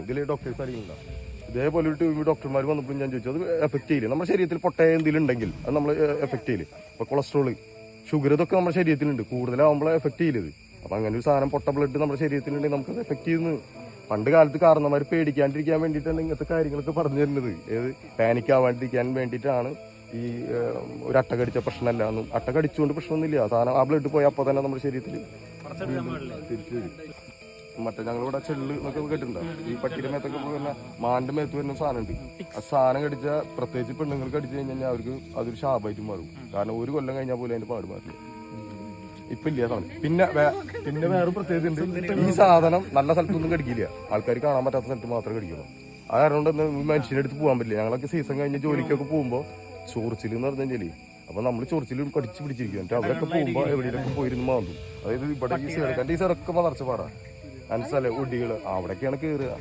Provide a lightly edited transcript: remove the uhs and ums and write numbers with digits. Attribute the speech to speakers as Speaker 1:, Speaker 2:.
Speaker 1: ഇതിൽ ഡോക്ടേഴ്സ് അറിയില്ല. ഇതേപോലെ ഒരു ടീം ഡോക്ടർമാർ വന്നപ്പോൾ ഞാൻ ചോദിച്ചു, അത് എഫക്ട് ചെയ്യില്ല നമ്മുടെ ശരീരത്തിൽ പൊട്ടയ എന്തെങ്കിലും ഉണ്ടെങ്കിൽ അത് നമ്മൾ എഫക്ട് ചെയ്യില്ല. ഇപ്പോൾ കൊളസ്ട്രോള്, ഷുഗർ, ഇതൊക്കെ നമ്മുടെ ശരീരത്തിലുണ്ട്. കൂടുതലാവുമ്പോൾ എഫക്ട് ചെയ്യില്ലത്. അപ്പം അങ്ങനെ ഒരു സാധനം, പൊട്ട ബ്ലഡ് നമ്മുടെ ശരീരത്തിലുണ്ടെങ്കിൽ നമുക്കത് എഫക്ട് ചെയ്യുന്നു. പണ്ട് കാലത്ത് കാരണന്മാർ പേടിക്കാണ്ടിരിക്കാൻ വേണ്ടിയിട്ടാണ് ഇങ്ങനത്തെ കാര്യങ്ങളൊക്കെ പറഞ്ഞു തരുന്നത്. ഏത് പാനിക് ആവാണ്ടിരിക്കാൻ വേണ്ടിയിട്ടാണ്. ഈ ഒരു അട്ട കടിച്ച പ്രശ്നമല്ല എന്നും, അട്ട കടിച്ചുകൊണ്ട് പ്രശ്നമൊന്നുമില്ല. സാധനം ആ ബ്ലഡ് പോയാൽ അപ്പോൾ തന്നെ നമ്മുടെ ശരീരത്തിൽ തിരിച്ചു വരും. മറ്റേ ഞങ്ങളിവിടെ ചെള്ള് എന്നൊക്കെ കേട്ടിട്ടുണ്ടോ? ഈ പട്ടിയുടെ മേത്തൊക്കെ പറഞ്ഞാൽ മാന്റെ മേത്ത് വരുന്ന സാധനം ഉണ്ട്. ആ സാധനം കടിച്ച, പ്രത്യേകിച്ച് പെണ്ണുങ്ങൾക്ക് കടിച്ചു കഴിഞ്ഞാൽ അവർക്ക് അതൊരു ശാപമായിട്ട് മാറും. കാരണം ഒരു കൊല്ലം കഴിഞ്ഞാൽ പോലും അതിന്റെ പാട് മാറില്ല. ഇപ്പൊ ഇല്ല സാധനം. പിന്നെ വേറെ പ്രത്യേകത ഉണ്ട്. ഈ സാധനം നല്ല സ്ഥലത്തൊന്നും കടിക്കില്ല. ആൾക്കാർ കാണാൻ പറ്റാത്ത സ്ഥലത്ത് മാത്രമേ കടിക്കുള്ളൂ. ആ കാരണം കൊണ്ട് മനുഷ്യന്റെ അടുത്ത് പോകാൻ പറ്റില്ല. ഞങ്ങളൊക്കെ സീസൺ കഴിഞ്ഞ് ജോലിക്കൊക്കെ പോകുമ്പോൾ ചൊറിച്ചിൽ എന്ന് പറഞ്ഞു കഴിഞ്ഞാൽ, അപ്പൊ നമ്മൾ ചൊറിച്ചിലും കടിച്ചു പിടിച്ചിരിക്കും. എന്നിട്ട് അവരൊക്കെ പോകുമ്പോൾ എവിടെയൊക്കെ പോയിരുന്നു മാന്തും. അതായത് ഇവിടെ ഈ സൈഡ് ഈ സൈഡൊക്കെ നിറച്ച് പാടാ മനസ്സിലെ ഒടികള്, അവിടേക്കാണ് കയറുക.